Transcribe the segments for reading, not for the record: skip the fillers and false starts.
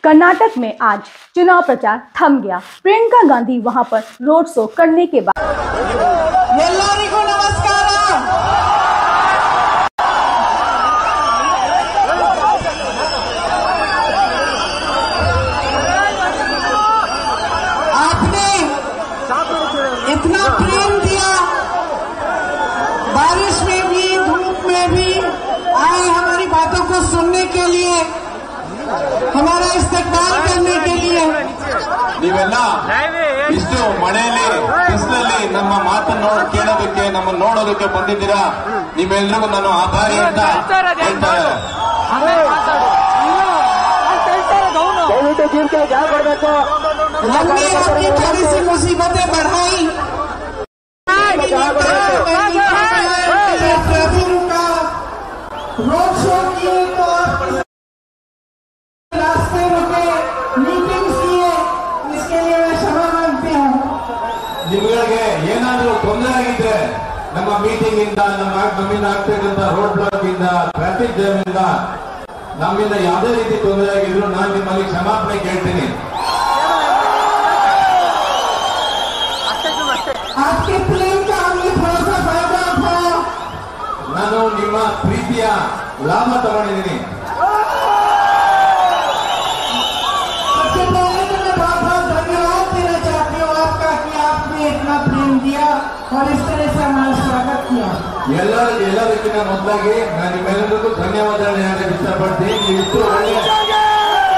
कर्नाटक में आज चुनाव प्रचार थम गया। प्रियंका गांधी वहां पर रोड शो करने के बाद ಎಲ್ಲರಿಗೂ ನಮಸ್ಕಾರ। आपने इतना प्रेम दिया, बारिश में भी धूप में भी आए हमारी बातों को सुनने के लिए, हमारा इस्तकबाल करने के लिए। ನೀವೆಲ್ಲ ಇಷ್ಟು ಮಳೆಯಲ್ಲಿ ಬಿಸಿಲಲ್ಲಿ ನಮ್ಮ ಮಾತನ್ನು ಕೇಳೋದಕ್ಕೆ ನಮ್ಮನ್ನು ನೋಡೋದಕ್ಕೆ ಬಂದಿದ್ದೀರಾ. ನಿಮ್ಮೆಲ್ರಿಗೂ ನಾನು ಆಭಾರಿ ಅಂತ ಹೇಳ್ತಾರೆ. हमने अपनी थोड़ी सी मुसीबतें बढ़ाई, रोड शो किए तो रास्ते रुके, मीटिंग्स किए, इसके लिए मैं क्षमा मांगती हूँ। ನಿಮಗೆ ಏನಾದರೂ ತೊಂದರೆ ಆಗಿದ್ರೆ ನಮ್ಮ ಮೀಟಿಂಗ್ ಇಂದ ನಮ್ಮಿಂದ ಆಗ್ತಕ್ಕಂಥ ರೋಡ್ ಬ್ಲಾಕ್ ಇಂದ ಟ್ರಾಫಿಕ್ ಜಾಮ್ ಇಂದ ನಮ್ಮಿಂದ ಯಾವುದೇ ರೀತಿ ತೊಂದರೆ ಆಗಿದ್ರು ನಾನು ನಿಮ್ಮಲ್ಲಿ ಕ್ಷಮಾಪಣೆ ಕೇಳ್ತೀನಿ. आपके प्रेम का हमें थोड़ा सा फायदा था। ನಾನು ನಿಮ್ಮ ಪ್ರೀತಿಯ ಲಾಭ ತಗೊಂಡಿದ್ದೀನಿ. सबसे पहले तो मैं बहुत बहुत धन्यवाद देना चाहती हूँ आपका कि आपने इतना प्रेम दिया और इस तरह से हमारा स्वागत किया। ಎಲ್ಲದಕ್ಕಿಂತ ಮೊದಲಾಗಿ ನಾನು ನಿಮ್ಮೆಲ್ಲರಿಗೂ ಧನ್ಯವಾದಗಳು ಹೇಳಕ್ಕೆ ಇಷ್ಟಪಡ್ತೀನಿ. ನೀವು ಇಷ್ಟು ಒಳ್ಳೆ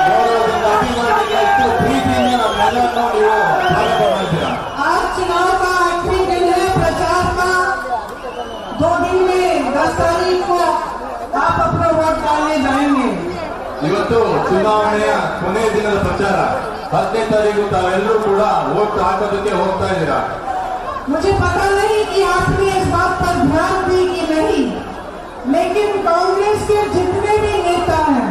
ಗೌರವದಿಂದ ಅಭಿಮಾನದಿಂದ ಇಷ್ಟು ಪ್ರೀತಿಯಿಂದ ನಮ್ಮೆಲ್ಲರನ್ನೂ ನೀವು ಸ್ವಾಗತ ಮಾಡ್ತೀರಾ. आज चुनाव का आखिरी दिन है प्रचार का। 2 दिन में 10 तारीख को आप अपना वोट डालने जाएंगे। ಇವತ್ತು ಚುನಾವಣೆಯ ಕೊನೆಯ ದಿನದ ಪ್ರಚಾರ 10ನೇ ತಾರೀಕು ತಾವೆಲ್ಲರೂ ಕೂಡ ವೋಟ್ ಹಾಕೋದಕ್ಕೆ ಹೋಗ್ತಾ ಇದ್ದೀರಾ. मुझे पता नहीं कि आपने इस बात पर ध्यान दी कि नहीं, लेकिन कांग्रेस के जितने भी नेता हैं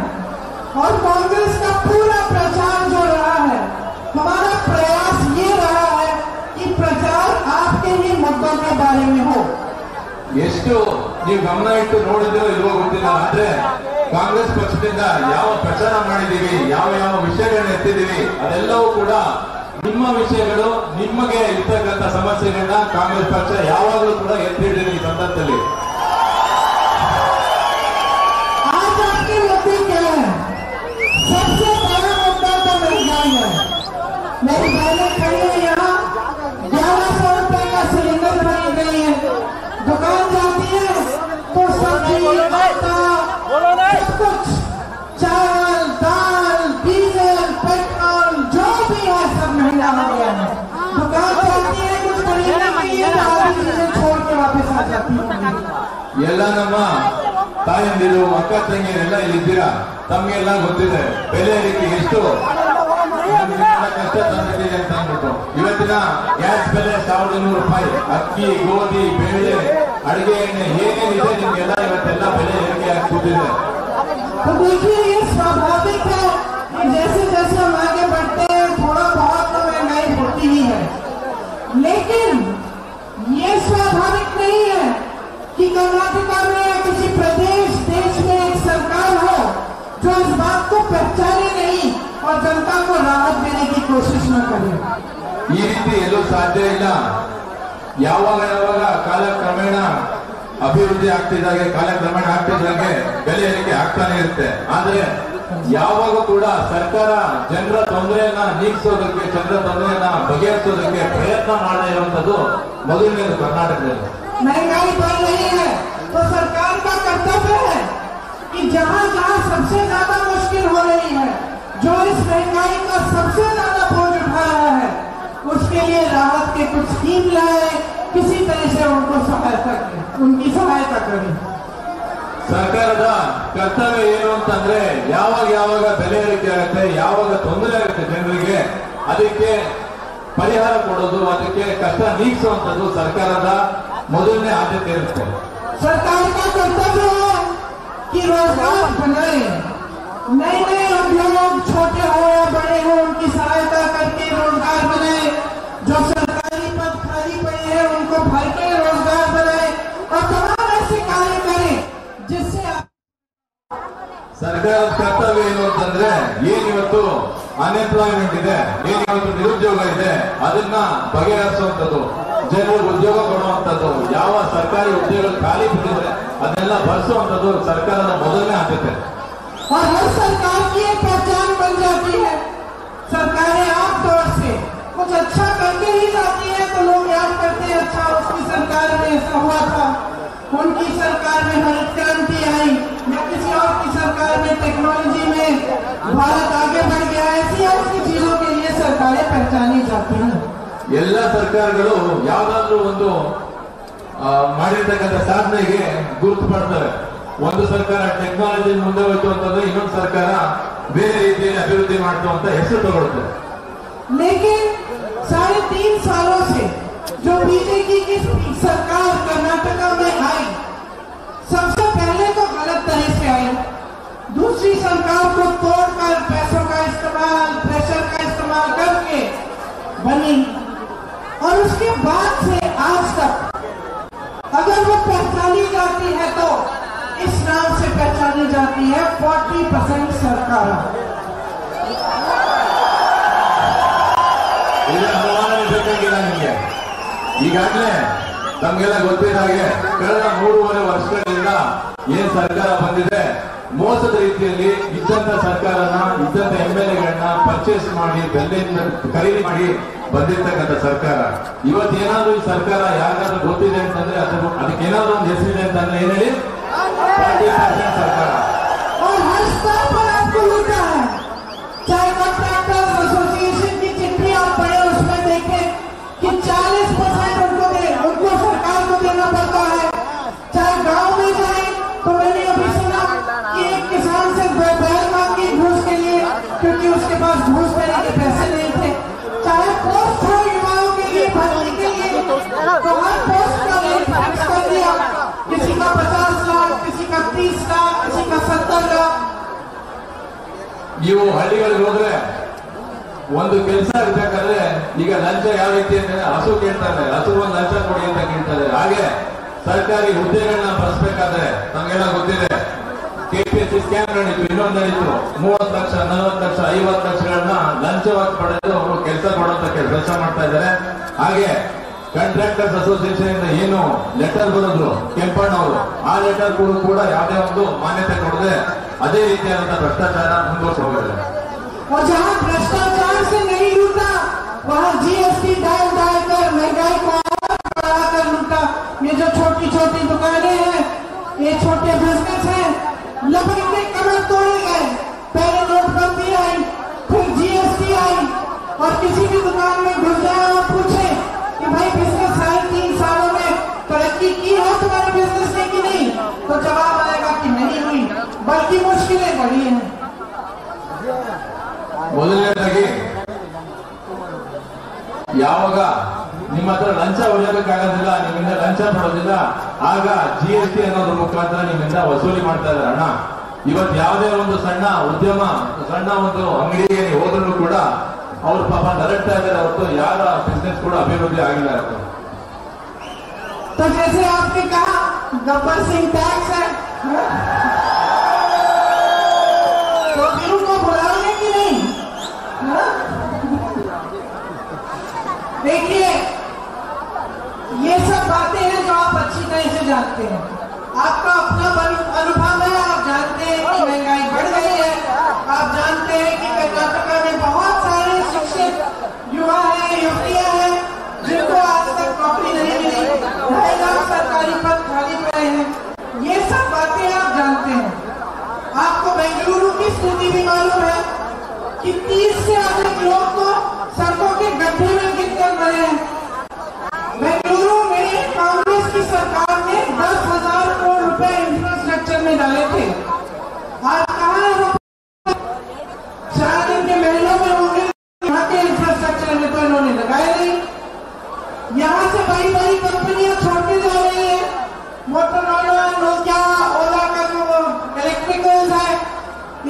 और कांग्रेस का पूरा प्रचार जो रहा है, हमारा प्रयास ये रहा है कि प्रचार आपके ही मुद्दों के बारे में हो। ಎಷ್ಟು ನೀವು ಗಮನ ಇಟ್ಟು ನೋಡಿದ್ರೋ ಇಲ್ವೋ ಗೊತ್ತಿಲ್ಲ, ಆದ್ರೆ ಕಾಂಗ್ರೆಸ್ ಪಕ್ಷದಿಂದ ಯಾವ ಪ್ರಚಾರ ಮಾಡಿದೀವಿ, ಯಾವ ಯಾವ ವಿಷಯಗಳನ್ನ ಎತ್ತಿದೀವಿ, ಅದೆಲ್ಲವೂ ಕೂಡ ನಿಮ್ಮ ವಿಷಯಗಳು, ನಿಮಗೆ ಇರ್ತಕ್ಕಂಥ ಸಮಸ್ಯೆಗಳನ್ನ ಕಾಂಗ್ರೆಸ್ ಪಕ್ಷ ಯಾವಾಗಲೂ ಕೂಡ ಎತ್ತಿಡಿದೆ ಈ ಸಂದರ್ಭದಲ್ಲಿ. आज आपके मुद्दे क्या है? सबसे बड़ा मुद्दा तो महंगाई है। मेरी बहनें खड़ी है यहाँ, 1100 रुपए का सिलेंडर खरीद रही है। दुकान जाती है तो सब्जी, आटा, सब कुछ, चावल, दाल, डीजल, पेट्रोल, जो भी है सब महंगा हो गया है। दुकान जाती है कुछ खरीदने के लिए, सारी चीजें छोड़ के वापस आ जाती है। ಎಲ್ಲ ನಮ್ಮ ತಾಯಂದಿರು, ಅಕ್ಕ ತಂಗಿಯರೆಲ್ಲ ಇಲ್ಲಿದ್ದೀರಾ, ತಮಗೆಲ್ಲ ಗೊತ್ತಿದೆ ಬೆಲೆ ಏರಿಕೆ ಎಷ್ಟು ಕಷ್ಟ ತಂದಿದೆ ಅಂತ ಅಂದ್ಬಿಟ್ಟು. ಇವತ್ತಿನ ಗ್ಯಾಸ್ ಬೆಲೆ 1200 ರೂಪಾಯಿ, ಅಕ್ಕಿ, ಗೋಧಿ, ಬೇಳೆ, ಅಡಿಗೆ ಎಣ್ಣೆ ಏನೇನಿದೆ ನಿಮ್ಗೆಲ್ಲ ಇವತ್ತೆಲ್ಲ ಬೆಲೆ ಏರಿಕೆ ಆಗ್ತಿದೆ. तो देखिए ये स्वाभाविक है कि जैसे जैसे हम आगे बढ़ते हैं थोड़ा बहुत तो महंगाई होती ही है, लेकिन ये स्वाभाविक नहीं है कि कर्नाटक में या किसी प्रदेश देश में एक सरकार हो जो इस बात को पहचाने नहीं और जनता को राहत देने की कोशिश न करे। ಈ ರೀತಿ ಎಲ್ಲೂ ಸಾಧ್ಯ ಇಲ್ಲ. ಯಾವಾಗ ಯಾವಾಗ ಕಾಲಕ್ರಮೇಣ ಅಭಿವೃದ್ಧಿ ಆಗ್ತಿದ್ದಾಗೆ, ಕಾಲಕ್ರಮೇಣ ಆಗ್ತಿದ್ದಾಗೆ ಬೆಲೆ ಏರಿಕೆ ಆಗ್ತಾನೆ ಇರುತ್ತೆ. ಆದ್ರೆ ಯಾವಾಗ ಕೂಡ ಸರ್ಕಾರ ಜನರ ತೊಂದರೆಯನ್ನ ನೀಗಿಸೋದಕ್ಕೆ, ಜನರ ತೊಂದರೆಯನ್ನ ಬಗೆಹರಿಸೋದಕ್ಕೆ ಪ್ರಯತ್ನ ಮಾಡದೇ ಇರುವಂತದ್ದು ಮೊದಲನೇದು ಕರ್ನಾಟಕದಲ್ಲಿ. महंगाई बढ़ रही है तो सरकार का कर्तव्य है कि जहां जहां सबसे ज्यादा मुश्किल हो रही है, जो इस महंगाई का सबसे ज्यादा बोझ उठा रहा है, उसके लिए राहत के कुछ स्कीम लाए, किसी तरह से उनको उनकी सहायता करें। ಸರ್ಕಾರದ ಕರ್ತವ್ಯ ಏನು ಅಂತಂದ್ರೆ ಯಾವಾಗ ಯಾವಾಗ ಬೆಲೆ ಏರಿಕೆ ಆಗುತ್ತೆ, ಯಾವಾಗ ತೊಂದರೆ ಆಗುತ್ತೆ ಜನರಿಗೆ, ಅದಕ್ಕೆ ಪರಿಹಾರ ಕೊಡೋದು, ಅದಕ್ಕೆ ಕಷ್ಟ ನೀಗಿಸುವಂತದ್ದು ಸರ್ಕಾರದ ಮೊದಲನೇ ಆದ್ಯತೆ ಇರುತ್ತೆ. सरकार का कर्तव्य है कि रोजगार बनाए, नए नए उद्योग छोटे हो या बड़े हो उनकी सहायता करके रोजगार बनाए, जो सरकारी पद खाली पड़े हैं उनको भर के रोजगार बनाए और तमाम ऐसे कार्य करें जिससे ಸರ್ಕಾರದ ಕರ್ತವ್ಯ ಏನು ಅಂತಂದ್ರೆ ಏನಿವತ್ತು ಏನಿವತ್ತು ಅನ್ಎಂಪ್ಲಾಯ್ಮೆಂಟ್ ಇದೆ, ಏನಿವತ್ತು ನಿರುದ್ಯೋಗ ಇದೆ, ಅದನ್ನ ಬಗೆಹರಿಸುವಂಥದ್ದು, ಜನರಿಗೆ ಉದ್ಯೋಗ ಕೊಡುವಂಥದ್ದು, ಯಾವ ಸರ್ಕಾರಿ ಉದ್ಯೋಗಗಳು ಖಾಲಿ ಬಿದ್ದಿದ್ರೆ ಅದನ್ನೆಲ್ಲ ಭರಿಸುವಂಥದ್ದು ಸರ್ಕಾರದ ಮೊದಲನೇ ಆದ್ಯತೆ. और हर सरकार की एक पहचान बन जाती है। सरकारें आमतौर से कुछ अच्छा करके ही जाती है तो लोग याद करते हैं, अच्छा उसकी सरकार में ऐसा हुआ था, उनकी सरकार में हरित क्रांति आई, या किसी और की सरकार में टेक्नोलॉजी में भारत आगे बढ़ गया, ऐसी ऐसी चीजों के लिए सरकारें पहचानी जाती हैं। ಎಲ್ಲ ಸರ್ಕಾರಗಳು ಯಾವ್ದಾದ್ರು ಒಂದು ಮಾಡಿರ್ತಕ್ಕಂಥ ಸಾಧನೆಗೆ ಗುರುತು ಪಡ್ತವೆ. ಒಂದು ಸರ್ಕಾರ ಟೆಕ್ನಾಲಜಿ ಮುಂದೆ ಹೋಯ್ತು ಅಂತಂದ್ರೆ ಇನ್ನೊಂದು ಸರ್ಕಾರ ಬೇರೆ ರೀತಿಯಲ್ಲಿ ಅಭಿವೃದ್ಧಿ ಮಾಡ್ತು ಅಂತ ಹೆಸರು ತಗೊಳ್ತದೆ. लेकिन 3.5 सालों से जो बीजेपी की सरकार कर्नाटका में आई, सबसे पहले तो गलत तरह से आई, दूसरी सरकार को तोड़कर पैसों का इस्तेमाल, प्रेशर का इस्तेमाल करके बनी, और उसके बाद से आज तक अगर वो पहचानी जाती है तो इस नाम से पहचानी जाती है 40% सरकार। ಬೇಕಾಗಿಲ್ಲ ನಿಮಗೆ. ಈಗಾಗಲೇ ತಮಗೆಲ್ಲ ಗೊತ್ತಿದ್ದ ಹಾಗೆ ಕಳೆದ 3.5 ವರ್ಷಗಳಿಂದ ಏನ್ ಸರ್ಕಾರ ಬಂದಿದೆ, ಮೋಸದ ರೀತಿಯಲ್ಲಿ ಇದ್ದಂತ ಸರ್ಕಾರನ, ಇದ್ದಂತ MLAಗಳನ್ನ ಪರ್ಚೇಸ್ ಮಾಡಿ ಬೆಲೆಯಿಂದ ಖರೀದಿ ಮಾಡಿ ಬಂದಿರ್ತಕ್ಕಂಥ ಸರ್ಕಾರ. ಇವತ್ತೇನಾದ್ರೂ ಈ ಸರ್ಕಾರ ಯಾರಿಗಾದ್ರೂ ಗೊತ್ತಿದೆ ಅಂತಂದ್ರೆ ಅದಕ್ಕೆ ಏನಾದ್ರೂ ಒಂದು ಹೆಸರಿದೆ ಅಂತಂದ್ರೆ ಏನ್ ಹೇಳಿ, 40% ಸರ್ಕಾರ. चाहे कॉन्ट्रैक्टर्स एसोसिएशन की चिट्ठी आप पढ़े, उसमें देखें कि 40% उनको सरकार को देना पड़ता है। चाहे गांव में जाए तो मैंने अभी सुना कि एक किसान से बैल मांगी घूस के लिए, क्योंकि उसके पास घूस देने के पैसे नहीं थे। चाहे पोस्ट हो युवाओं के लिए भर्ती के लिए, तो हर पोस्ट का रेट फिक्स कर दिया, किसी का 50 लाख, किसी का 30 लाख, किसी का 70 लाख। ನೀವು ಹಳ್ಳಿಗಳಿಗೆ ಹೋದ್ರೆ ಒಂದು ಕೆಲಸ ಇರ್ಬೇಕಾದ್ರೆ ಈಗ ಲಂಚ ಯಾವ ರೀತಿ ಅಂದ್ರೆ ಹಸು ಕೇಳ್ತಾರೆ, ಹಸು ಒಂದು ಲಂಚ ಕೊಡಿ ಅಂತ ಕೇಳ್ತಾರೆ. ಹಾಗೆ ಸರ್ಕಾರಿ ಹುದ್ದೆಗಳನ್ನ ಬರೆಸ್ಬೇಕಾದ್ರೆ ನಮ್ಗೆಲ್ಲ ಗೊತ್ತಿದೆ, KPSC ಸ್ಕ್ಯಾಮ್ ನಡೀತು, ಇನ್ನೊಂದು ನಡೀತು, 30 ಲಕ್ಷ 40 ಲಕ್ಷ 50 ಲಕ್ಷಗಳನ್ನ ಲಂಚವಾಗಿ ಪಡೆದು ಅವರು ಕೆಲಸ ಕೊಡುವಂತ ಕೆಲಸ ಮಾಡ್ತಾ ಇದ್ದಾರೆ. ಹಾಗೆ ಕಾಂಟ್ರಾಕ್ಟರ್ಸ್ ಅಸೋಸಿಯೇಷನ್ ಇಂದ ಏನು ಲೆಟರ್ ಬರೋದು ಕೆಂಪಣ್ಣವರು, ಆ ಲೆಟರ್ ಕೂಡ ಯಾವುದೇ ಒಂದು ಮಾನ್ಯತೆ ಕೊಡದೆ ಅದೇ ರೀತಿಯಾದಂತಹ ಭ್ರಷ್ಟಾಚಾರ ಮುಂದುವರಿಸಿ ಹೋಗಿದೆ. और जहाँ भ्रष्टाचार से नहीं लूटा, वहाँ GST डाल कर महंगाई को और बढ़ाकर लूटा। ये जो छोटी छोटी दुकानें हैं, ये छोटे बिजनेस हैं, लपक के कमर तोड़े गए। पहले नोटबंदी आई, फिर GST आई, और किसी भी दुकान में घुस जाए और पूछे कि भाई बिजनेस 3.5 सालों में तरक्की की है तुम्हारे बिजनेस ने कि नहीं, तो जवाब आएगा कि नहीं हुई, बल्कि मुश्किलें बढ़ी हैं। ಮೊದಲನೇದಾಗಿ ಯಾವಾಗ ನಿಮ್ಮ ಹತ್ರ ಲಂಚ ಹೊಡೆಯೋದಕ್ಕಾಗೋದಿಲ್ಲ, ನಿಮ್ಮಿಂದ ಲಂಚ ಪಡೋದಿಲ್ಲ, ಆಗ GST ಅನ್ನೋದ್ರ ಮುಖಾಂತರ ನಿಮ್ಮಿಂದ ವಸೂಲಿ ಮಾಡ್ತಾ ಇದ್ದಾರೆ ಹಣ. ಇವತ್ತು ಯಾವುದೇ ಒಂದು ಸಣ್ಣ ಉದ್ಯಮ, ಸಣ್ಣ ಒಂದು ಅಂಗಡಿಗೆ ಹೋದ್ರೂ ಕೂಡ ಅವ್ರು ಪಾಪ ನರಗ್ತಾ ಇದ್ದಾರೆ ಹೊರತು ಯಾರ ಬಿಸ್ನೆಸ್ ಕೂಡ ಅಭಿವೃದ್ಧಿ ಆಗಿಲ್ಲ. तो जैसे आपने कहा गब्बर सिंह टैक्स है, तो फिर उनको बुलाओगे कि नहीं? देखिए, ये सब बातें हैं जो आप अच्छी तरह से जानते हैं, आपका अपना अनुभव है, आप जानते हैं कि महंगाई बढ़ गई है, आप जानते हैं कि कर्नाटका में बहुत सारे शिक्षित युवा हैं, युवतियां हैं जिनको आज तक नौकरी नहीं मिली, 2.5 लाख सरकारी पद खाली पड़े हैं। ये सब बातें आप जानते हैं। आपको बेंगलुरु की स्थिति भी मालूम है कि 30 से अधिक लोग तो सड़कों के गड्ढे में गिरकर मरे हैं। बेंगलुरु में कांग्रेस की सरकार ने 10,000 करोड़ रुपए इंफ्रास्ट्रक्चर में डाले थे। आज कहाँ है वो? शायद इनके महलों में होंगे, यहाँ के इंफ्रास्ट्रक्चर में तो इन्होंने लगाए नहीं। यहाँ से बड़ी बड़ी कंपनियां छोड़ते जा रही है, मोटोरोला, नोकिया, ओला का जो इलेक्ट्रिकल्स है,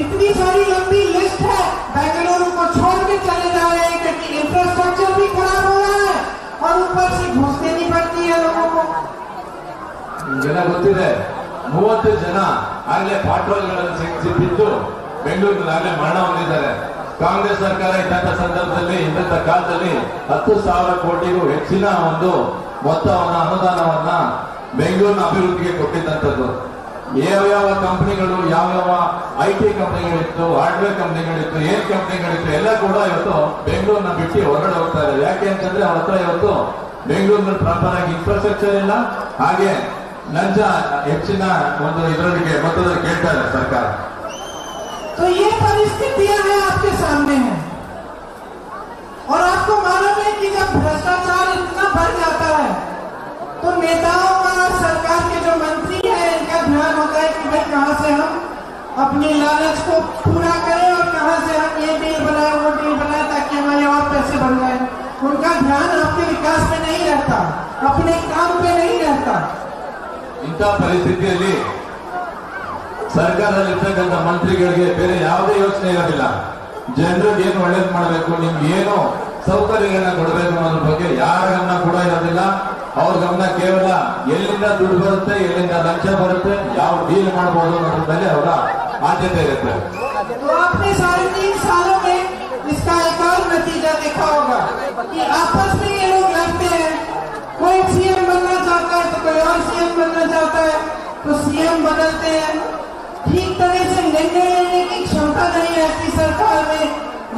इतनी सारी लंबी लिस्ट है, बेंगलुरु को छोड़ के चले जा रहे हैं क्योंकि इंफ्रास्ट्रक्चर भी खराब हो रहा है और ऊपर से घूस देनी पड़ती है लोगों को। ನಿಮಗೆಲ್ಲ ಗೊತ್ತಿದೆ, 30 ಜನ ಆಗ್ಲೇ ಪಾಟ್ರೋಲ್ಗಳಲ್ಲಿ ಸಿಕ್ಕಿದ್ದು ಬೆಂಗಳೂರಿನಲ್ಲಿ ಆಗ್ಲೇ ಮರಣ ಹೊಂದಿದ್ದಾರೆ. ಕಾಂಗ್ರೆಸ್ ಸರ್ಕಾರ ಇದ್ದಂತ ಸಂದರ್ಭದಲ್ಲಿ ಇದ್ದಂತ ಕಾಲದಲ್ಲಿ 10,000 ಕೋಟಿಗೂ ಹೆಚ್ಚಿನ ಒಂದು ಮೊತ್ತವನ್ನ ಅನುದಾನವನ್ನ ಬೆಂಗಳೂರಿನ ಅಭಿವೃದ್ಧಿಗೆ ಕೊಟ್ಟಿದ್ದಂಥದ್ದು. ಯಾವ ಕಂಪನಿಗಳು ಯಾವ IT ಕಂಪನಿಗಳಿತ್ತು, ಹಾರ್ಡ್ವೇರ್ ಕಂಪನಿಗಳಿತ್ತು, ಏನ್ ಕಂಪನಿಗಳಿತ್ತು ಎಲ್ಲ ಕೂಡ ಇವತ್ತು ಬೆಂಗಳೂರಿನ ಬಿಟ್ಟು ಹೊರಗಡೆ ಹೋಗ್ತಾ ಇದೆ. ಯಾಕೆ ಅಂತಂದ್ರೆ ಅವ್ರ ಹತ್ರ ಇವತ್ತು ಬೆಂಗಳೂರಿನಲ್ಲಿ ಪ್ರಾಪರ್ ಆಗಿ ಇನ್ಫ್ರಾಸ್ಟ್ರಕ್ಚರ್ ಇಲ್ಲ, ಹಾಗೆ ಲಂಚ ಹೆಚ್ಚಿನ ಒಂದು ಇದರೊಳಗೆ ಮೊತ್ತದಲ್ಲಿ ಕೇಳ್ತಾ ಇದೆ ಸರ್ಕಾರ. तो ये परिस्थितियां हैं आपके सामने है और आपको मालूम है कि जब भ्रष्टाचार इतना बढ़ जाता है तो नेताओं का, सरकार के जो मंत्री हैं, इनका ध्यान होता है कि भाई कहां से हम अपनी लालच को पूरा करें और कहां से हम ये डील बनाए वो डील बनाए ताकि हमारे और पैसे बन जाए. उनका ध्यान आपके विकास में नहीं रहता, अपने काम पे नहीं रहता. ಇಂಥ ಪರಿಸ್ಥಿತಿಯಲ್ಲಿ ಸರ್ಕಾರದಲ್ಲಿ ಇರ್ತಕ್ಕಂಥ ಮಂತ್ರಿಗಳಿಗೆ ಬೇರೆ ಯಾವುದೇ ಯೋಚನೆ ಇರೋದಿಲ್ಲ. ಜನರಿಗೆ ಏನು ಒಳ್ಳೇದು ಮಾಡಬೇಕು, ನಿಮ್ಗೆ ಏನು ಸೌಕರ್ಯಗಳನ್ನ ಕೊಡಬೇಕು ಅನ್ನೋದ್ರ ಬಗ್ಗೆ ಯಾರ ಗಮನ ಕೂಡ ಇರೋದಿಲ್ಲ. ಅವ್ರ ಗಮನ ಕೇವಲ ಎಲ್ಲಿಂದ ದುಡ್ಡು ಬರುತ್ತೆ, ಎಲ್ಲಿಂದ ಲಂಚ ಬರುತ್ತೆ, ಯಾವ ಡೀಲ್ ಮಾಡಬಹುದು ಅನ್ನೋದ್ರ ಮೇಲೆ ಅವರ ಆದ್ಯತೆ ಇರುತ್ತೆ. तो आपने 3.5 सालों में इसका एक और नतीजा देखा होगा कि आपस में ये लोग लड़ते हैं. कोई सीएम बनना चाहता है तो कोई और सीएम बनना चाहता है, तो सीएम बदलते हैं. ठीक तरह से निर्णय लेने की क्षमता नहीं रहती सरकार में,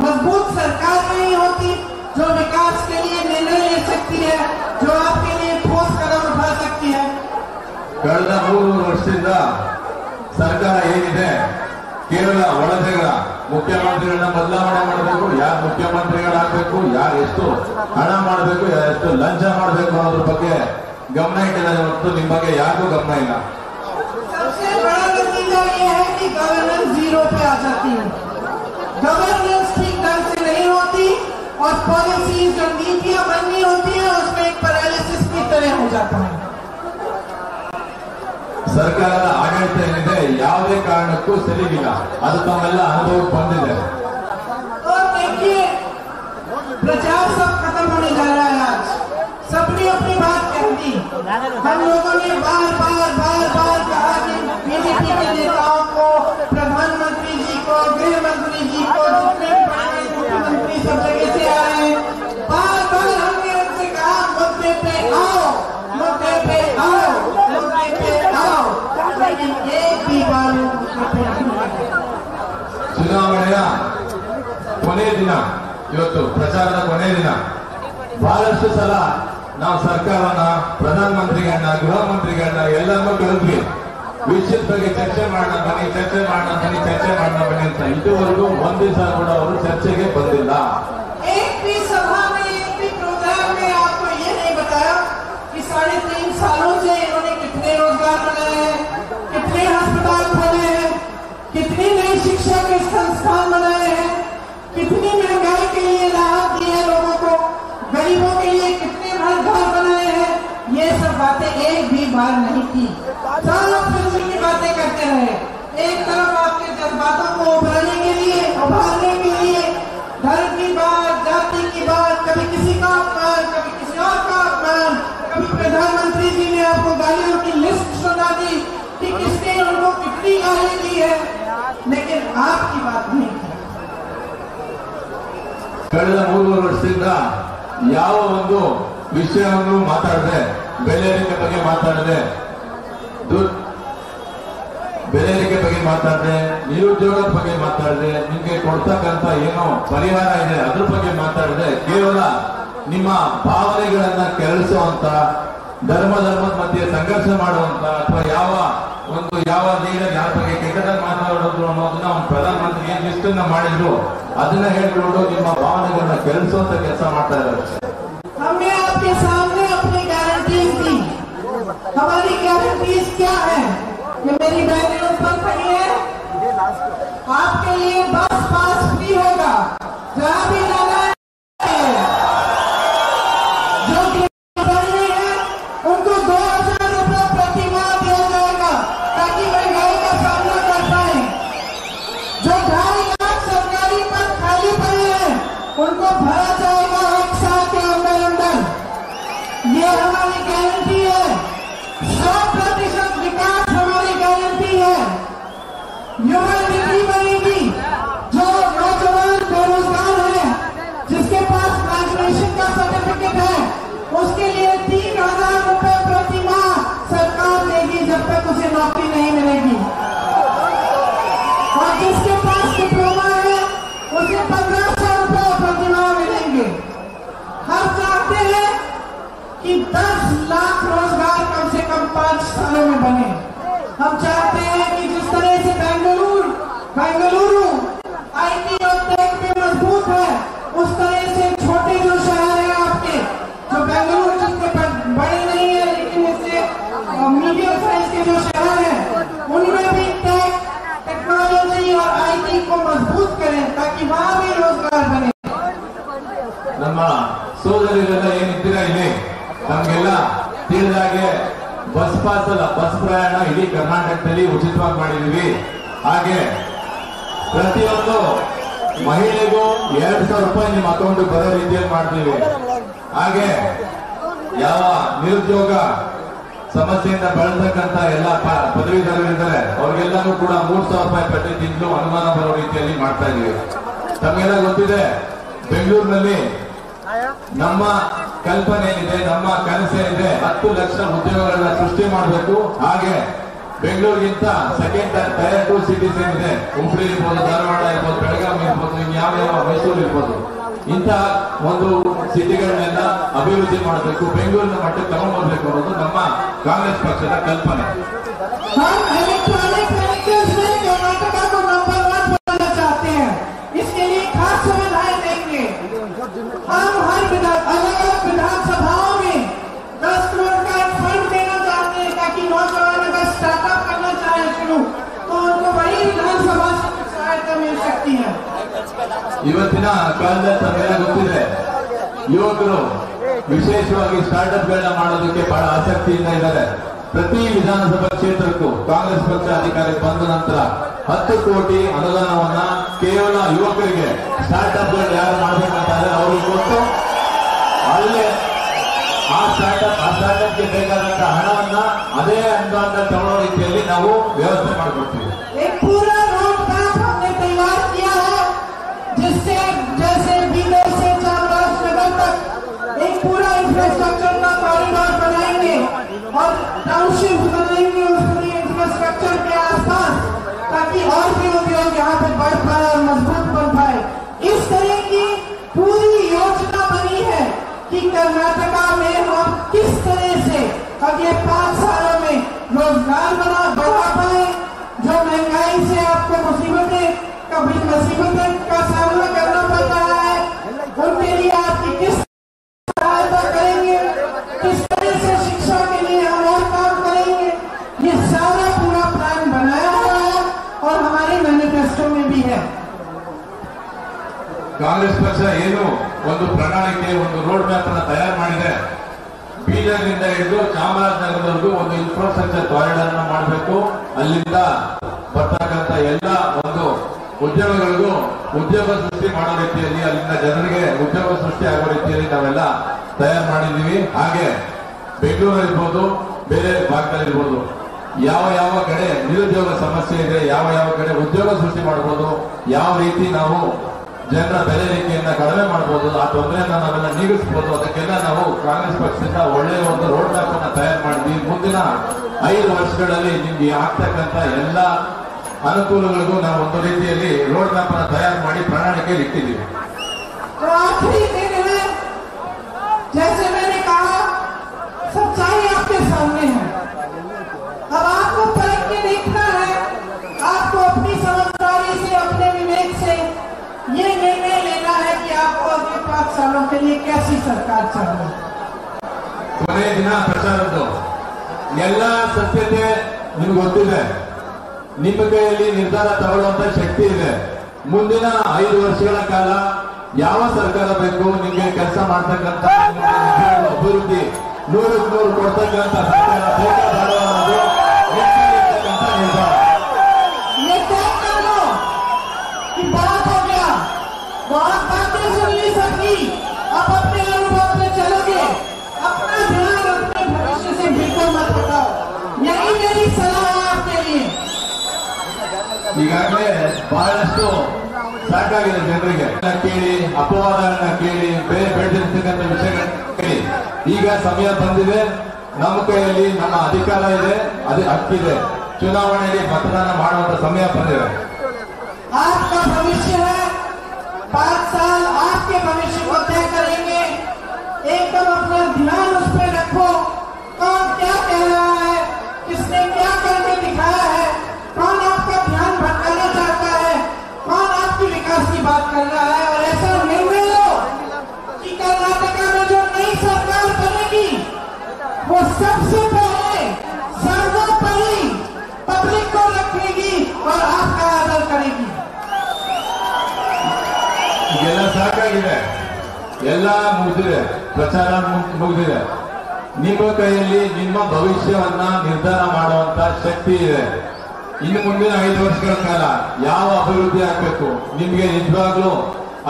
मजबूत सरकार नहीं होती जो विकास के लिए निर्णय ले सकती है, जो आपके लिए ठोस कदम उठा सकती है. ಕಳೆದ 3 ವರ್ಷದಿಂದ ಸರ್ಕಾರ ಏನಿದೆ ಕೇವಲ ಒಳಜಗಳ, ಮುಖ್ಯಮಂತ್ರಿಗಳನ್ನ ಬದಲಾವಣೆ ಮಾಡಬೇಕು, ಯಾರು ಮುಖ್ಯಮಂತ್ರಿಗಳಾಗಬೇಕು, ಯಾರು ಎಷ್ಟು ಹಣ ಮಾಡಬೇಕು, ಯಾರು ಎಷ್ಟು ಲಂಚ ಮಾಡಬೇಕು ಅನ್ನೋದ್ರ ಬಗ್ಗೆ ಗಮನ ಇಟ್ಟಿದ್ದಾರೆ ಹೊರತು ನಿಮ್ಮ ಬಗ್ಗೆ ಯಾರಿಗೂ ಗಮನ ಇಲ್ಲ. सबसे बड़ा नतीजा ये है कि गवर्नेंस जीरो पे आ जाती है. गवर्नेंस ठीक ढंग से नहीं होती और पॉलिसी जो नीतियां बननी होती है उसमें एक पैरालिसिस की तरह हो जाता है. ಸರ್ಕಾರದ ಆಡಳಿತ ಏನಿದೆ ಯಾವುದೇ ಕಾರಣಕ್ಕೂ ಸರಿಗಿಲ್ಲ, ಅದು ತಮ್ಮೆಲ್ಲ ಅನುಭವಕ್ಕೆ ಬಂದಿದೆ. और देखिए प्रचार सब खत्म होने जा रहा है. आज सबने अपनी बात कह दी. हम लोगों ने बार बार कहा कि बीजेपी के नेताओं को, प्रधानमंत्री जी को, गृह मंत्री जी को, जितने भी बड़े मुख्यमंत्री सब जगह से आ रहे हैं, बार हमने उनसे कहा मुद्दे पे आओ, मुद्दे पे आओ, मुद्दे पे आओ, लेकिन एक भी बार ಚುನಾವಣೆಯ ಕೊನೆ ದಿನ ಇವತ್ತು, ಪ್ರಚಾರದ ಕೊನೆ ದಿನ. ಬಹಳಷ್ಟು ಸಲ ನಾವು ಸರ್ಕಾರನ, ಪ್ರಧಾನಮಂತ್ರಿಗಳನ್ನ, ಗೃಹ ಮಂತ್ರಿಗಳನ್ನ ಎಲ್ಲರನ್ನೂ ಕರೆದ್ವಿ. ವಿಷಯದ ಬಗ್ಗೆ ಚರ್ಚೆ ಮಾಡೋಣ ಬನ್ನಿ, ಚರ್ಚೆ ಮಾಡೋಣ ಬನ್ನಿ, ಚರ್ಚೆ ಮಾಡೋಣ ಬನ್ನಿ ಅಂತ. ಇದುವರೆಗೂ ಒಂದ್ ದಿವಸ ಕೂಡ ಅವರು ಚರ್ಚೆಗೆ ಬಂದಿಲ್ಲ. एक भी सभा में, एक भी प्रोग्राम में आपको ये नहीं बताया कि 3.5 सालों से इन्होंने कितने रोजगार बनाए हैं, कितने अस्पताल खोले हैं, कितनी नई शिक्षा के संस्थान बनाए हैं, कितनी महंगाई के लिए राहत दी है लोगों को, गरीबों के लिए कितने घर बनाए हैं. ये सब बातें एक भी बार नहीं की. सब फिल्म की बातें करते रहे. एक तरफ आपके जज्बातों को उभारने के लिए धर्म की बात, जाति की बात, कभी किसी का अपमान, कभी किसी और का अपमान, कभी प्रधानमंत्री जी ने आपको गालियों की लिस्ट सुना दी कि किसने उनको कितनी गाली दी है, लेकिन आपकी बात नहीं की. ಕಳೆದ 3 ವರ್ಷದಿಂದ ಯಾವ ಒಂದು ವಿಷಯವನ್ನು ಮಾತಾಡದೆ, ಬೆಲೆ ಏರಿಕೆ ಬಗ್ಗೆ ಮಾತಾಡದೆ, ಬೆಲೆ ಏರಿಕೆ ಬಗ್ಗೆ ಮಾತಾಡದೆ, ನಿರುದ್ಯೋಗದ ಬಗ್ಗೆ ಮಾತಾಡದೆ, ನಿಮ್ಗೆ ಕೊಡ್ತಕ್ಕಂತ ಏನೋ ಪರಿಹಾರ ಇದೆ ಅದ್ರ ಬಗ್ಗೆ ಮಾತಾಡದೆ, ಕೇವಲ ನಿಮ್ಮ ಭಾವನೆಗಳನ್ನ ಕೆರಳಿಸುವಂತ, ಧರ್ಮದ ಮಧ್ಯೆ ಸಂಘರ್ಷ ಮಾಡುವಂತ, ಅಥವಾ ಯಾವ ಲೀಡರ್ ಯಾರ ಬಗ್ಗೆ ಕೆಟ್ಟದಾಗಿ ಮಾತಾಡೋದು ಅನ್ನೋದನ್ನ ಒಂದು ಪ್ರಧಾನಮಂತ್ರಿ ಏನ್ ಲಿಸ್ಟನ್ನ ಮಾಡಿದ್ರು ಅದನ್ನ ಹೇಳ್ಕೊಂಡು ನಿಮ್ಮ ಭಾವನೆಗಳನ್ನ ಕೆರಳಿಸುವಂತ ಕೆಲಸ ಮಾಡ್ತಾ ಇದ್ದಾರೆ. हमने आपके सामने अपनी गारंटीज दी. हमारी गारंटीज क्या है? ये मेरी बहनें ऊपर खड़ी है. आपके लिए बस पास फ्री होगा, जहाँ भी जाना है. जो गृहिणी है उनको 2,000 रुपये प्रति माह दिया जाएगा ताकि महंगाई का सामना कर पाए. जो 2.5 लाख सरकारी पद खाली पड़े हैं उनको भरा जाएगा 1 साल के अंदर. ये हमारी गारंटी है. 100% विकास हमारी गारंटी है. युवा नीति बनेगी. जो नौजवान ನಮ್ಮ ಸೋದರಿಯರೆಲ್ಲ ಏನಿದ್ದೀರಾ ಇಲ್ಲಿ ನಮ್ಗೆಲ್ಲ ತಿಳಿದಾಗೆ ಬಸ್ ಪಾಸ್ ಅಲ್ಲ, ಬಸ್ ಪ್ರಯಾಣ ಇಡೀ ಕರ್ನಾಟಕದಲ್ಲಿ ಉಚಿತವಾಗಿ ಮಾಡಿದೀವಿ. ಹಾಗೆ ಪ್ರತಿಯೊಂದು ಮಹಿಳೆಗೂ 2,000 ರೂಪಾಯಿ ನಿಮ್ಮ ಅಕೌಂಟ್ ಬರೋ ರೀತಿಯಲ್ಲಿ ಮಾಡ್ತೀವಿ. ಹಾಗೆ ಯಾವ ನಿರುದ್ಯೋಗ ಸಮಸ್ಯೆಯಿಂದ ಬಳಲ್ತಕ್ಕಂತ ಎಲ್ಲ ಪದವೀಧರರಿದ್ದಾರೆ ಅವ್ರಿಗೆಲ್ಲರೂ ಕೂಡ 3,000 ರೂಪಾಯಿ ಪ್ರತಿ ತಿಂಗಳು ಅನುದಾನ ಬರೋ ರೀತಿಯಲ್ಲಿ ಮಾಡ್ತಾ ಇದೀವಿ. ತಮಗೆಲ್ಲ ಗೊತ್ತಿದೆ, ಬೆಂಗಳೂರಿನಲ್ಲಿ ನಮ್ಮ ಕಲ್ಪನೆ ಏನಿದೆ, ನಮ್ಮ ಕನಸೇನಿದೆ, 10 ಲಕ್ಷ ಉದ್ಯೋಗಗಳನ್ನ ಸೃಷ್ಟಿ ಮಾಡಬೇಕು. ಹಾಗೆ ಬೆಂಗಳೂರಿಗಿಂತ ಸೆಕೆಂಡ್ ಟೈರ್ 2 ಸಿಟೀಸ್ ಏನಿದೆ, ಹುಬ್ಳಿ ಇರ್ಬೋದು, ಧಾರವಾಡ ಇರ್ಬೋದು, ಬೆಳಗಾವಿ ಇರ್ಬೋದು, ಇನ್ಯಾವ ಮೈಸೂರು ಇರ್ಬೋದು, ಇಂಥ ಒಂದು ಸಿಟಿಗಳನ್ನೆಲ್ಲ ಅಭಿವೃದ್ಧಿ ಮಾಡಬೇಕು, ಬೆಂಗಳೂರಿನ ಮಟ್ಟಕ್ಕೆ ತಗೊಂಡು ಹೋಗ್ಬೇಕು ಅನ್ನೋದು ನಮ್ಮ ಕಾಂಗ್ರೆಸ್ ಪಕ್ಷದ ಕಲ್ಪನೆ. हम हर अलग-अलग विधानसभाओं में 10 करोड़ का फंड देना चाहते हैं ताकि नौजवान अगर स्टार्टअप करना चाहे शुरू तो उनको वही विधानसभा से सहायता मिल सकती है. ಇವತ್ತಿನ ಕಾಲದಲ್ಲಿ ತಮಗೆಲ್ಲ ಗೊತ್ತಿದೆ, ಯುವಕರು ವಿಶೇಷವಾಗಿ ಸ್ಟಾರ್ಟ್ಅಪ್ ಗಳನ್ನ ಮಾಡೋದಕ್ಕೆ ಬಹಳ ಆಸಕ್ತಿಯಿಂದ ಇದ್ದಾರೆ. ಪ್ರತಿ ವಿಧಾನಸಭಾ ಕ್ಷೇತ್ರಕ್ಕೂ ಕಾಂಗ್ರೆಸ್ ಪಕ್ಷ ಅಧಿಕಾರಕ್ಕೆ ಬಂದ ನಂತರ 10 ಕೋಟಿ ಅನುದಾನವನ್ನ ಕೇವಲ ಯುವಕರಿಗೆ ಸ್ಟಾರ್ಟ್ಅಪ್ ಗಳು ಯಾರು ಮಾಡಬೇಕಂತಾರೆ ಅವ್ರಿಗೆ ಕೊಟ್ಟು ಅಲ್ಲೇ ಆ ಸ್ಟಾರ್ಟ್ಅಪ್ಗೆ ಬೇಕಾದಂತಹ ಹಣವನ್ನ ಅದೇ ಅನುದಾನ ತಗೊಳ್ಳೋ ರೀತಿಯಲ್ಲಿ ನಾವು ವ್ಯವಸ್ಥೆ ಮಾಡಿಕೊಡ್ತೀವಿ. जैसे बीदर से चामराजनगर तक एक पूरा इंफ्रास्ट्रक्चर का कॉरिडोर बनाएंगे और टाउनशिप बनाएंगे उस पूरी इंफ्रास्ट्रक्चर के आसपास, ताकि और भी उद्योग यहाँ पे बढ़ पाए और मजबूत बन पाए. इस तरह की पूरी योजना बनी है कि कर्नाटका में हम किस तरह से अगले 5 सालों में रोजगार बढ़ा पाए. जो महंगाई से आपको मुसीबतें का सामना करना पड़ रहा है, उनके लिए आपकी किस सहायता करेंगे, किस तरह से शिक्षा के लिए हम और काम करेंगे, ये सारा पूरा प्लान बनाया हुआ है और हमारे मैनिफेस्टो में भी है. ಕಾಂಗ್ರೆಸ್ ಪಕ್ಷ ಏನು ಒಂದು ಪ್ರಣಾಳಿಕೆ, ಒಂದು ರೋಡ್ ಮ್ಯಾಪ್ ಅನ್ನು ತಯಾರು ಮಾಡಿದೆ. ಬೀದರ್ನಿಂದ ಹಿಡಿದು ಚಾಮರಾಜನಗರದವರೆಗೂ ಒಂದು ಇನ್ಫ್ರಾಸ್ಟ್ರಕ್ಚರ್ ಕಾರಿಡಾರ್ ಅನ್ನು ಮಾಡಬೇಕು. ಅಲ್ಲಿಂದ ಬರ್ತಕ್ಕಂಥ ಎಲ್ಲ ಒಂದು ಉದ್ಯೋಗಗಳಿಗೂ ಉದ್ಯೋಗ ಸೃಷ್ಟಿ ಮಾಡೋ ರೀತಿಯಲ್ಲಿ, ಅಲ್ಲಿಂದ ಜನರಿಗೆ ಉದ್ಯೋಗ ಸೃಷ್ಟಿ ಆಗೋ ರೀತಿಯಲ್ಲಿ ನಾವೆಲ್ಲ ತಯಾರು ಮಾಡಿದ್ದೀವಿ. ಹಾಗೆ ಬೆಂಗಳೂರಿರ್ಬೋದು, ಬೇರೆ ಭಾಗದಲ್ಲಿರ್ಬೋದು, ಯಾವ ಯಾವ ಕಡೆ ನಿರುದ್ಯೋಗ ಸಮಸ್ಯೆ ಇದೆ, ಯಾವ ಯಾವ ಕಡೆ ಉದ್ಯೋಗ ಸೃಷ್ಟಿ ಮಾಡಬಹುದು, ಯಾವ ರೀತಿ ನಾವು ಜನರ ಬೆಲೆ ರೇಖೆಯನ್ನ ಕಡಿಮೆ ಮಾಡಬಹುದು, ಆ ತೊಂದರೆಯನ್ನ ನಾವೆಲ್ಲ ನೀಗಿಸಬಹುದು, ಅದಕ್ಕೆಲ್ಲ ನಾವು ಕಾಂಗ್ರೆಸ್ ಪಕ್ಷದಿಂದ ಒಳ್ಳೆಯ ಒಂದು ರೋಡ್ ಮ್ಯಾಪ್ ಅನ್ನ ತಯಾರು ಮಾಡಿದ್ವಿ. ಮುಂದಿನ 5 ವರ್ಷಗಳಲ್ಲಿ ನಿಮ್ಗೆ ಆಗ್ತಕ್ಕಂಥ ಎಲ್ಲ ಅನುಕೂಲಗಳಿಗೂ ನಾವು ಒಂದು ರೀತಿಯಲ್ಲಿ ರೋಡ್ ಮ್ಯಾಪ್ ಅನ್ನು ತಯಾರು ಮಾಡಿ ಪ್ರಣಾಳಿಕೆಯಲ್ಲಿ ಇಟ್ಟಿದ್ದೀವಿ. जैसे मैंने कहा, सच्चाई आपके सामने है. अब आपको परख के देखना है, आपको अपनी समझदारी से, अपने विवेक से ये निर्णय लेना है कि आपको अगले 5 सालों के लिए कैसी सरकार चाहिए. ಕೊನೆಯ ದಿನ ಪ್ರಚಾರದ್ದು ಎಲ್ಲ ಸತ್ಯತೆ ನಿಮ್ಗೆ ಗೊತ್ತಿದೆ. ನಿಮ್ಮ ಕೈಯಲ್ಲಿ ನಿರ್ಧಾರ ತಗೊಳ್ಳುವಂತ ಶಕ್ತಿ ಇದೆ. ಮುಂದಿನ 5 ವರ್ಷಗಳ ಕಾಲ ಯಾವ ಸರ್ಕಾರ ಬೇಕು, ನಿಮ್ಗೆ ಕೆಲಸ ಮಾಡ್ತಕ್ಕಂಥ ಅಭಿವೃದ್ಧಿ 100% ಕೊಡ್ತಕ್ಕಂಥ ಸರ್ಕಾರ ಬೇಕಾದ ನಿರ್ಧಾರ. बहुत बातें सुन ली सबकी, अब अपने अनुभव में चलोगे. अपना ध्यान अपने भविष्य से बिल्कुल मत हटाओ. यही मेरी सलाह है आपके लिए. ಈಗಾಗಲೇ ಬಹಳಷ್ಟು ಸಾಕಾಗಿದೆ ಜನರಿಗೆ. ಕೇಳಿ, ಅಪವಾದಗಳನ್ನ ಕೇಳಿ, ಬೇರೆ ಬೆಳೆದಿರ್ತಕ್ಕಂಥ ವಿಷಯಗಳನ್ನ ಕೇಳಿ, ಈಗ ಸಮಯ ಬಂದಿದೆ. ನಮ್ಮ ಕೈಯಲ್ಲಿ ನಮ್ಮ ಅಧಿಕಾರ ಇದೆ, ಅದು ಹಕ್ಕಿದೆ. ಚುನಾವಣೆಯಲ್ಲಿ ಮತದಾನ ಮಾಡುವಂತ ಸಮಯ ಬಂದಿದೆ. आपका भविष्य है, 5 साल आपके भविष्य को तय करेंगे. एकदम अपना ध्यान उस पर रखो. कौन क्या कह रहा है, किसने क्या करके दिखाया है, कौन आपका ध्यान भटकाना चाहता है, कौन आपकी विकास की बात कर रहा है, और ऐसा निर्णय लो कि कर्नाटका में जो नई सरकार बनेगी वो सबसे पहले सर्वोपरि पब्लिक को रखेगी और आपका आदर करेगी. ಈಗೆಲ್ಲ ಸಾಕಾಗಿದೆ. ಎಲ್ಲ ಮುಗಿದಿದೆ, ಪ್ರಚಾರ ಮುಗಿದಿದೆ. ನಿಮ್ಮ ಕೈಯಲ್ಲಿ ನಿಮ್ಮ ಭವಿಷ್ಯವನ್ನ ನಿರ್ಧಾರ ಮಾಡುವಂತ ಶಕ್ತಿ ಇದೆ. ಇನ್ನು ಮುಂದಿನ 5 ವರ್ಷಗಳ ಕಾಲ ಯಾವ ಅಭಿವೃದ್ಧಿ ಆಗ್ಬೇಕು, ನಿಮ್ಗೆ ನಿಜವಾಗ್ಲೂ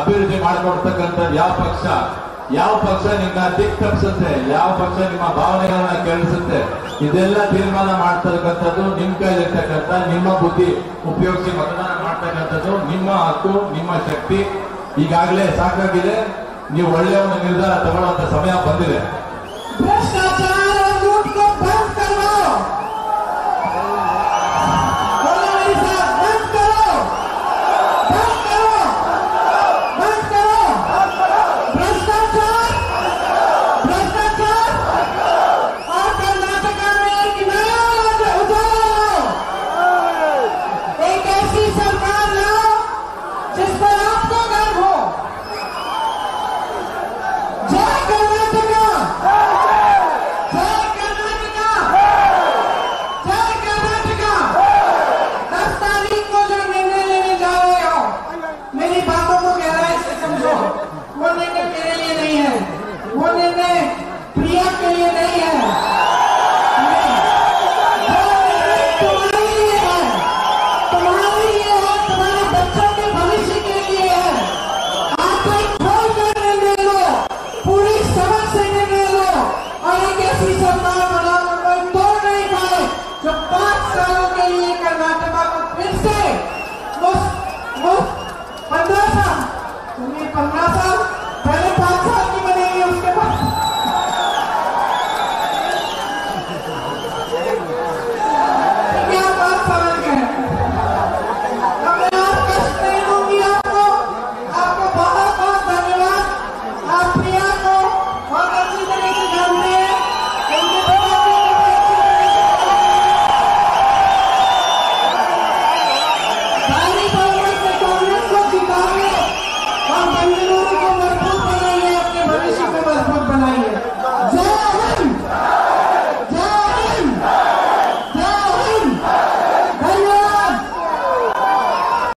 ಅಭಿವೃದ್ಧಿ ಮಾಡಿಕೊಡ್ತಕ್ಕಂಥ ಯಾವ ಪಕ್ಷ ನಿಮ್ಮ ದಿಕ್ ತಪ್ಪಿಸುತ್ತೆ, ಯಾವ ಪಕ್ಷ ನಿಮ್ಮ ಭಾವನೆಗಳನ್ನ ಕೆಳಿಸುತ್ತೆ, ಇದೆಲ್ಲ ತೀರ್ಮಾನ ಮಾಡ್ತಕ್ಕಂಥದ್ದು ನಿಮ್ ಕೈಲಿರ್ತಕ್ಕಂಥ ನಿಮ್ಮ ಬುದ್ಧಿ ಉಪಯೋಗಿಸಿ ಮತದಾನ ಮಾಡ್ತಕ್ಕಂಥದ್ದು ನಿಮ್ಮ ಹಕ್ಕು, ನಿಮ್ಮ ಶಕ್ತಿ. ಈಗಾಗಲೇ ಸಾಕಾಗಿದೆ. ನೀವು ಒಳ್ಳೆಯ ಒಂದು ನಿರ್ಧಾರ ತಗೊಳ್ಳುವಂತ ಸಮಯ ಬಂದಿದೆ.